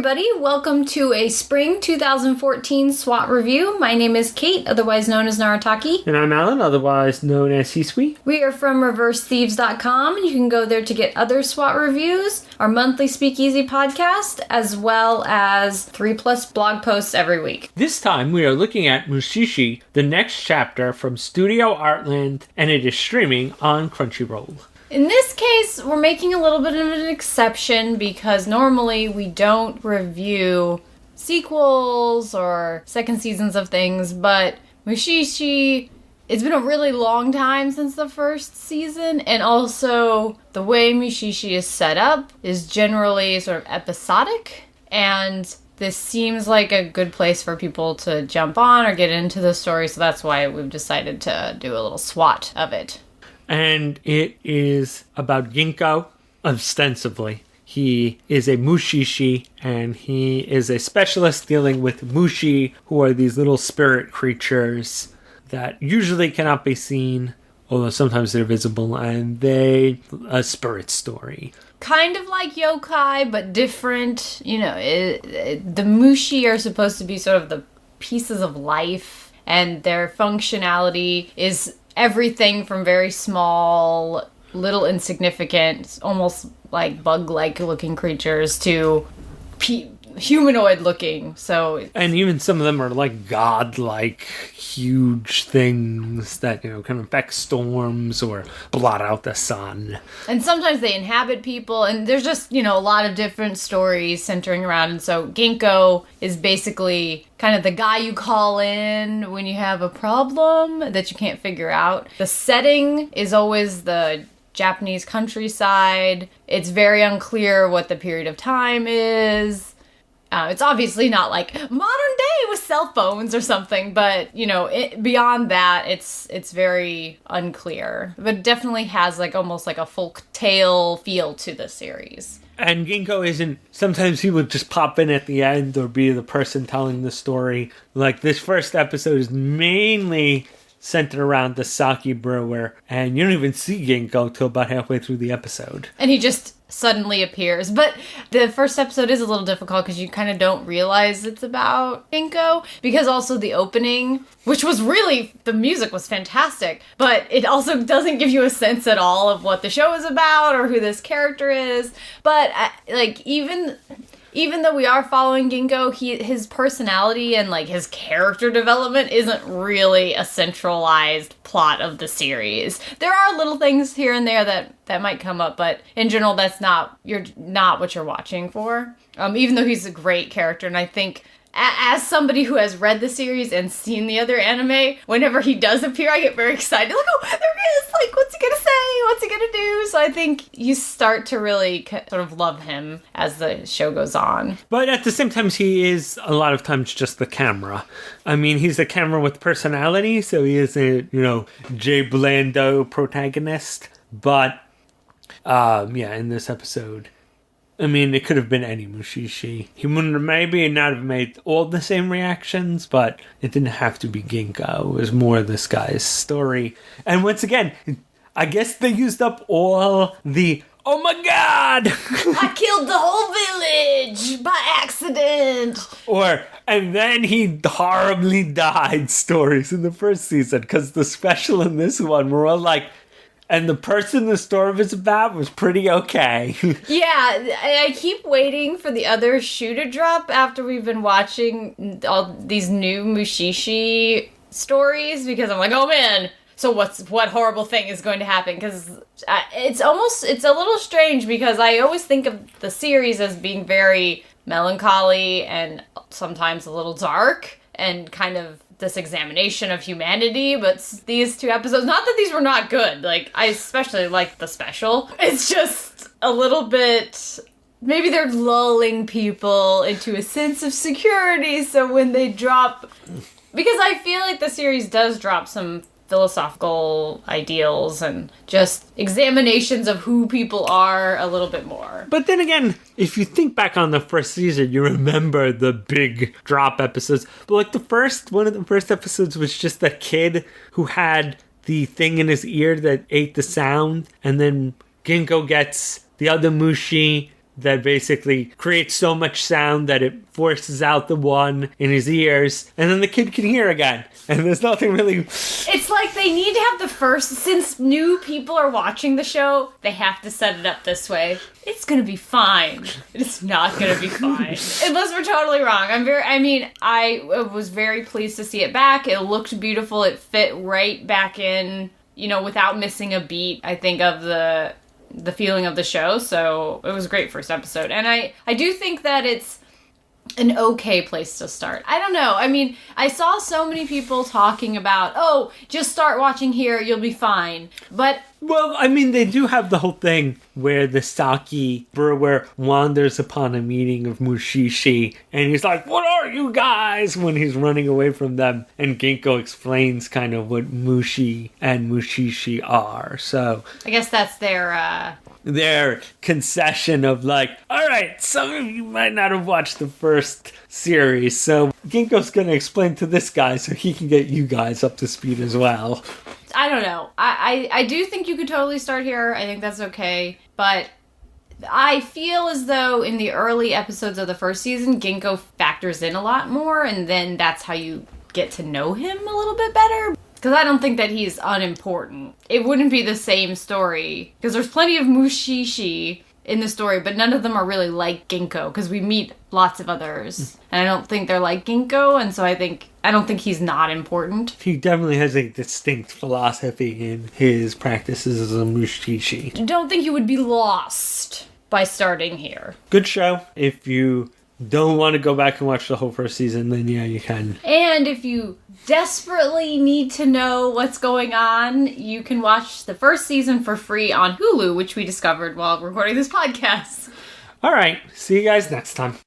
everybody. Welcome to a spring 2014 S.W.A.T review. My name is Kate, otherwise known as Narataki. And I'm Alan, otherwise known as Hisui. We are from ReverseThieves.com, and you can go there to get other S.W.A.T reviews, our monthly Speakeasy podcast, as well as 3+ blog posts every week. This time we are looking at Mushishi, the next chapter from Studio Artland, and it is streaming on Crunchyroll. In this case, we're making a little bit of an exception because normally we don't review sequels or second seasons of things, but Mushishi, it's been a really long time since the first season, and also the way Mushishi is set up is generally sort of episodic, and this seems like a good place for people to jump on or get into the story, so that's why we've decided to do a little SWAT of it. And it is about Ginkgo, ostensibly. He is a Mushishi, and he is a specialist dealing with Mushi, who are these little spirit creatures that usually cannot be seen, although sometimes they're visible, and a spirit story. Kind of like yokai, but different. You know, the Mushi are supposed to be sort of the pieces of life, and their functionality is everything from very small, little insignificant, almost like bug-like looking creatures to humanoid looking. And even some of them are like god-like, huge things that, can affect storms or blot out the sun. And sometimes they inhabit people, and there's just, a lot of different stories centering around. And so Ginkgo is basically kind of the guy you call in when you have a problem that you can't figure out. The setting is always the Japanese countryside. It's very unclear what the period of time is. It's obviously not like modern day with cell phones or something, but, beyond that, it's very unclear. But it definitely has almost like a folk tale feel to the series. And Ginkgo isn't, sometimes he would just pop in at the end or be the person telling the story. Like this first episode is mainly centered around the sake brewer, and you don't even see Ginkgo till about halfway through the episode. And he just suddenly appears. But the first episode is a little difficult because you kind of don't realize it's about Ginkgo, because also the opening, which was really, the music was fantastic, but it also doesn't give you a sense at all of what the show is about or who this character is. But even though we are following Ginkgo, his personality and his character development isn't really a centralized plot of the series. There are little things here and there that might come up, but in general, that's not what you're watching for. Even though he's a great character, and I think as somebody who has read the series and seen the other anime, whenever he does appear, I get very excited. Like, oh, there he is! What's he gonna say? What's he gonna do? So I think you start to really sort of love him as the show goes on. But at the same time, he is a lot of times just the camera. I mean, he's the camera with personality, so he is a, Jay Blando protagonist. But, in this episode, I mean, it could have been any Mushishi. He wouldn't maybe not have made all the same reactions, but it didn't have to be Ginkgo. It was more this guy's story. And once again, I guess they used up all the, oh my god! I killed the whole village by accident! And then he horribly died stories in the first season, because the special in this one were all like, and the person the story was about was pretty okay. Yeah, I keep waiting for the other shoe to drop after we've been watching all these new Mushishi stories, because I'm like, oh man, so what horrible thing is going to happen? Because it's a little strange, because I always think of the series as being very melancholy and sometimes a little dark and kind of this examination of humanity, but these two episodes, not that these were not good, I especially liked the special, it's just a little bit, maybe they're lulling people into a sense of security, so when they drop, because I feel like the series does drop some philosophical ideals and just examinations of who people are a little bit more. But then again, if you think back on the first season, you remember the big drop episodes. But one of the first episodes was just that kid who had the thing in his ear that ate the sound, and then Ginkgo gets the other Mushi that basically creates so much sound that it forces out the one in his ears, and then the kid can hear again. And there's nothing really... It's like they need to have the first... Since new people are watching the show, they have to set it up this way. It's gonna be fine. It's not gonna be fine. Unless we're totally wrong. I was very pleased to see it back. It looked beautiful. It fit right back in, without missing a beat, I think, of the feeling of the show. So it was a great first episode. And I do think that it's an okay place to start. I don't know. I saw so many people talking about, just start watching here, you'll be fine. But... Well, they do have the whole thing where the Saki brewer wanders upon a meeting of Mushishi, and he's like, "What are you guys?" when he's running away from them. And Ginkgo explains kind of what Mushi and Mushishi are. So I guess that's their concession of like, all right, some of you might not have watched the first series, so Ginkgo's going to explain to this guy so he can get you guys up to speed as well. I don't know. I do think you could totally start here. I think that's okay. But I feel as though in the early episodes of the first season, Ginkgo factors in a lot more, and then that's how you get to know him a little bit better. Because I don't think that he's unimportant. It wouldn't be the same story. Because there's plenty of Mushishi in the story, but none of them are really like Ginkgo. Because we meet lots of others. And I don't think they're like Ginkgo, and so I don't think he's not important. He definitely has a distinct philosophy in his practices as a Mushishi. I don't think you would be lost by starting here. Good show. If you don't want to go back and watch the whole first season, then yeah, you can. And if you desperately need to know what's going on, you can watch the first season for free on Hulu, which we discovered while recording this podcast. All right. See you guys next time.